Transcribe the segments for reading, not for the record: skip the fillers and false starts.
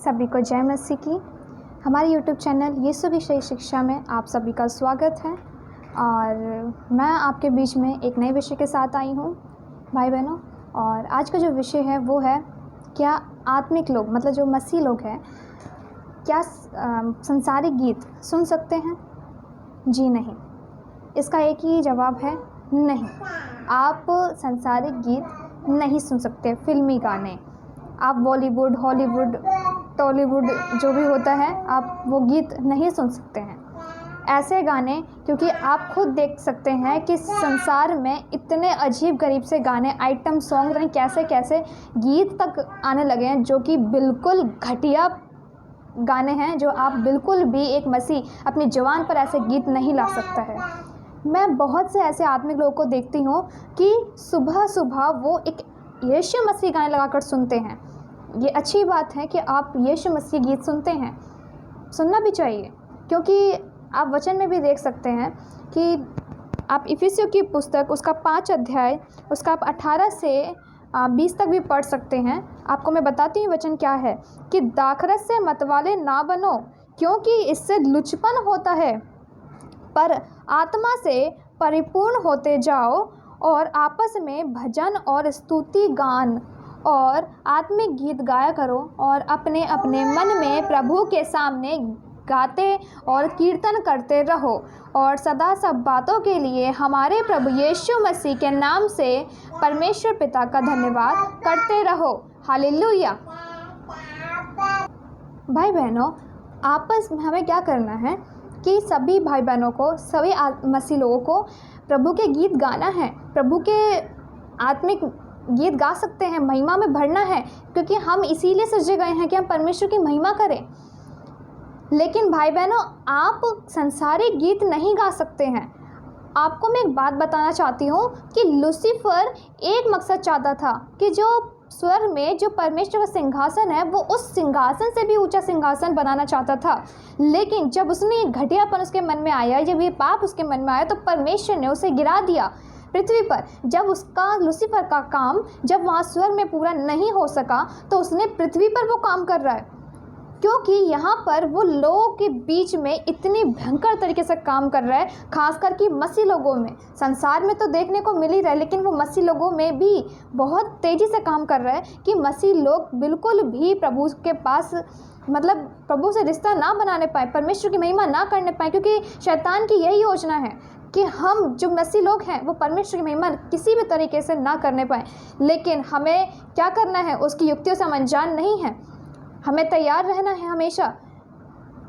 सभी को जय मसीह की। हमारे YouTube चैनल यीशु की सही शिक्षा में आप सभी का स्वागत है और मैं आपके बीच में एक नए विषय के साथ आई हूँ भाई बहनों। और आज का जो विषय है वो है, क्या आत्मिक लोग मतलब जो मसीह लोग हैं क्या संसारिक गीत सुन सकते हैं? जी नहीं। इसका एक ही जवाब है, नहीं। आप संसारिक गीत नहीं सुन सकते। फिल्मी गाने, आप बॉलीवुड, हॉलीवुड, टॉलीवुड जो भी होता है, आप वो गीत नहीं सुन सकते हैं। ऐसे गाने, क्योंकि आप खुद देख सकते हैं कि संसार में इतने अजीब गरीब से गाने, आइटम सॉन्ग, कैसे कैसे गीत तक आने लगे हैं जो कि बिल्कुल घटिया गाने हैं, जो आप बिल्कुल भी एक मसीह अपनी ज़ुबान पर ऐसे गीत नहीं ला सकता है। मैं बहुत से ऐसे आत्मिक लोगों को देखती हूँ कि सुबह सुबह वो एक यीशु मसीह गाने लगाकर सुनते हैं। ये अच्छी बात है कि आप यीशु मसीह गीत सुनते हैं, सुनना भी चाहिए, क्योंकि आप वचन में भी देख सकते हैं कि आप इफिसियों की पुस्तक उसका 5 अध्याय उसका आप 18 से 20 तक भी पढ़ सकते हैं। आपको मैं बताती हूँ वचन क्या है कि दाखरस से मतवाले ना बनो, क्योंकि इससे लुचपन होता है, पर आत्मा से परिपूर्ण होते जाओ और आपस में भजन और स्तुति गान और आत्मिक गीत गाया करो और अपने अपने मन में प्रभु के सामने गाते और कीर्तन करते रहो और सदा सब बातों के लिए हमारे प्रभु यीशु मसीह के नाम से परमेश्वर पिता का धन्यवाद करते रहो। हालेलुया। भाई बहनों, आपस में हमें क्या करना है कि सभी भाई बहनों को, सभी मसीह लोगों को प्रभु के गीत गाना है, प्रभु के आत्मिक गीत गा सकते हैं, महिमा में भरना है, क्योंकि हम इसीलिए सजे गए हैं कि हम परमेश्वर की महिमा करें। लेकिन भाई बहनों, आप संसारिक गीत नहीं गा सकते हैं। आपको मैं एक बात बताना चाहती हूँ कि लूसीफर एक मकसद चाहता था कि जो स्वर्ग में जो परमेश्वर का सिंहासन है, वो उस सिंहासन से भी ऊंचा सिंहासन बनाना चाहता था। लेकिन जब उसने घटियापन उसके मन में आया, जब ये पाप उसके मन में आया, तो परमेश्वर ने उसे गिरा दिया पृथ्वी पर। जब उसका लूसीफर का काम जब वहाँ स्वर्ग में पूरा नहीं हो सका, तो उसने पृथ्वी पर वो काम कर रहा है, क्योंकि यहाँ पर वो लोगों के बीच में इतनी भयंकर तरीके से काम कर रहा है, खासकर कि मसीह लोगों में। संसार में तो देखने को मिल ही रहा है, लेकिन वो मसीह लोगों में भी बहुत तेज़ी से काम कर रहा है कि मसीह लोग बिल्कुल भी प्रभु के पास मतलब प्रभु से रिश्ता ना बनाने पाए, परमेश्वर की महिमा ना करने पाए, क्योंकि शैतान की यही योजना है कि हम जो मसीह लोग हैं वो परमेश्वर की महिमा किसी भी तरीके से ना करने पाए। लेकिन हमें क्या करना है, उसकी युक्तियों से हम अनजान नहीं हैं, हमें तैयार रहना है हमेशा।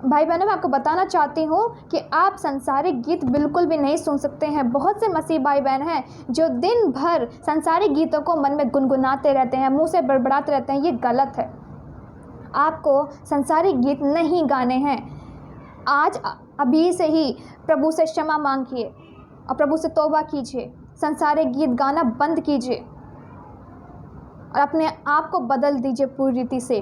भाई बहनों, मैं आपको बताना चाहती हूँ कि आप संसारिक गीत बिल्कुल भी नहीं सुन सकते हैं। बहुत से मसीह भाई बहन हैं जो दिन भर संसारिक गीतों को मन में गुनगुनाते रहते हैं, मुंह से बड़बड़ाते रहते हैं। ये गलत है। आपको संसारिक गीत नहीं गाने हैं। आज अभी से ही प्रभु से क्षमा मांगिए और प्रभु से तौबा कीजिए, संसारिक गीत गाना बंद कीजिए और अपने आप को बदल दीजिए पूरी रीति से,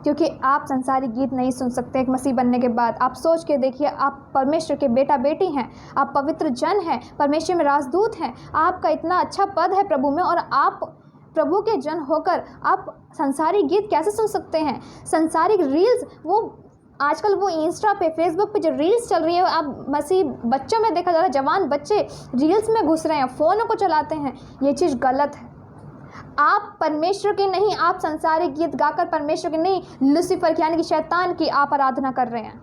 क्योंकि आप संसारिक गीत नहीं सुन सकते एक मसीह बनने के बाद। आप सोच के देखिए, आप परमेश्वर के बेटा बेटी हैं, आप पवित्र जन हैं, परमेश्वर में राजदूत हैं, आपका इतना अच्छा पद है प्रभु में, और आप प्रभु के जन होकर आप संसारिक गीत कैसे सुन सकते हैं? संसारिक रील्स, वो आजकल वो इंस्टा पे, फेसबुक पे जो रील्स चल रही है, आप मसीह बच्चों में देखा जा रहा है, जवान बच्चे रील्स में घुस रहे हैं, फ़ोनों को चलाते हैं। ये चीज़ गलत है। आप परमेश्वर की नहीं, आप संसारिक गीत गाकर परमेश्वर की नहीं, लूसीफर की यानी कि शैतान की आप आराधना कर रहे हैं।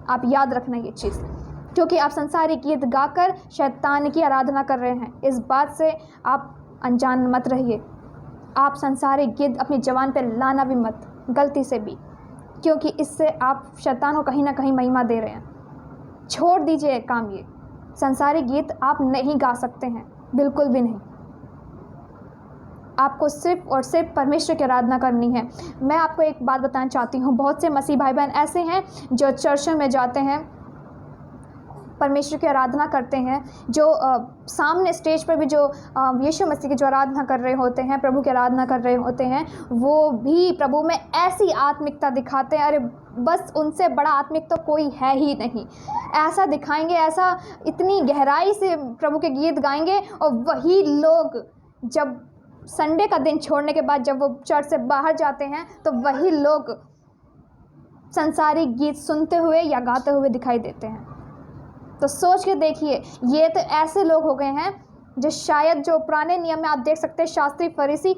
आप याद रखना ये चीज़, क्योंकि आप संसारिक गीत गाकर शैतान की आराधना कर रहे हैं। इस बात से आप अनजान मत रहिए। आप संसारिक गीत अपनी ज़बान पे लाना भी मत, गलती से भी, क्योंकि इससे आप शैतान को कहीं ना कहीं महिमा दे रहे हैं। छोड़ दीजिए काम। ये संसारिक गीत आप नहीं गा सकते हैं, बिल्कुल भी नहीं। आपको सिर्फ और सिर्फ परमेश्वर की आराधना करनी है। मैं आपको एक बात बताना चाहती हूँ, बहुत से मसीह भाई बहन ऐसे हैं जो चर्चों में जाते हैं, परमेश्वर की आराधना करते हैं, जो सामने स्टेज पर भी जो यीशु मसीह की जो आराधना कर रहे होते हैं, प्रभु की आराधना कर रहे होते हैं, वो भी प्रभु में ऐसी आत्मिकता दिखाते हैं, अरे बस उनसे बड़ा आत्मिक तो कोई है ही नहीं। ऐसा दिखाएंगे, ऐसा इतनी गहराई से प्रभु के गीत गाएंगे, और वही लोग जब संडे का दिन छोड़ने के बाद जब वो चर्च से बाहर जाते हैं, तो वही लोग संसारिक गीत सुनते हुए या गाते हुए दिखाई देते हैं। तो सोच के देखिए, ये तो ऐसे लोग हो गए हैं जो शायद जो पुराने नियम में आप देख सकते हैं शास्त्री फरीसी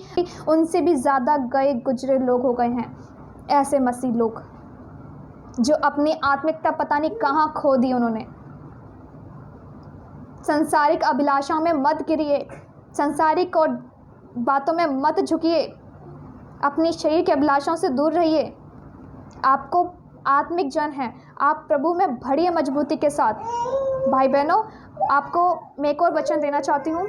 उनसे भी ज़्यादा गए गुजरे लोग हो गए हैं। ऐसे मसीह लोग जो अपनी आत्मिकता पता नहीं कहाँ खो दी उन्होंने। संसारिक अभिलाषाओं में मत गिरिए, संसारिक और बातों में मत झुकिए, अपनी शरीर के अभिलाषाओं से दूर रहिए। आपको आत्मिक जन है, आप प्रभु में बढ़िए मजबूती के साथ। भाई बहनों, आपको मैं एक और वचन देना चाहती हूँ।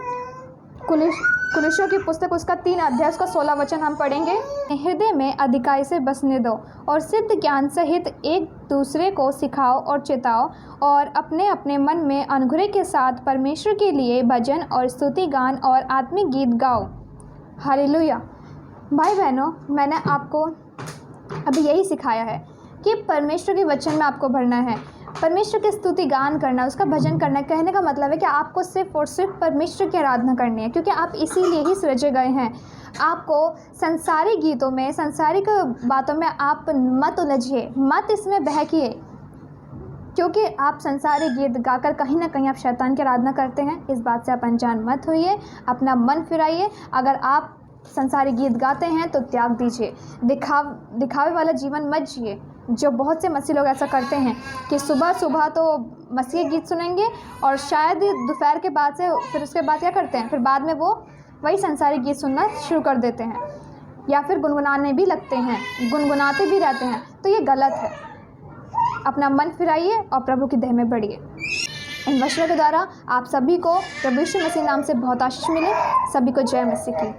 कुलिशों की पुस्तक उसका 3 अध्याय उसका 16 वचन हम पढ़ेंगे। हृदय में अधिकाई से बसने दो और सिद्ध ज्ञान सहित एक दूसरे को सिखाओ और चेताओ, और अपने अपने मन में अनुग्रह के साथ परमेश्वर के लिए भजन और स्तुति गान और आत्मिक गीत गाओ। हालेलुया। भाई बहनों, मैंने आपको अभी यही सिखाया है कि परमेश्वर के वचन में आपको भरना है, परमेश्वर की स्तुति गान करना, उसका भजन करना। कहने का मतलब है कि आपको सिर्फ और सिर्फ परमेश्वर की आराधना करनी है, क्योंकि आप इसीलिए ही सृजे गए हैं। आपको संसारिक गीतों में, संसारिक बातों में आप मत उलझिए, मत इसमें बहकिए, क्योंकि आप संसारिक गीत गाकर कहीं ना कहीं आप शैतान की आराधना करते हैं। इस बात से आप अनजान मत होइए, अपना मन फिराइए। अगर आप संसारिक गीत गाते हैं तो त्याग दीजिए, दिखावे वाला जीवन मत जिए, जो बहुत से मसीह लोग ऐसा करते हैं कि सुबह सुबह तो मसीह गीत सुनेंगे और शायद दोपहर के बाद से फिर उसके बाद क्या करते हैं, फिर बाद में वो वही संसारिक गीत सुनना शुरू कर देते हैं, या फिर गुनगुनाने भी लगते हैं, गुनगुनाते भी रहते हैं। तो ये गलत है। अपना मन फिराइए और प्रभु की देह में बढ़िए। इन वचनों के द्वारा आप सभी को प्रभु यीशु मसीह नाम से बहुत आशीष मिले। सभी को जय मसीह की।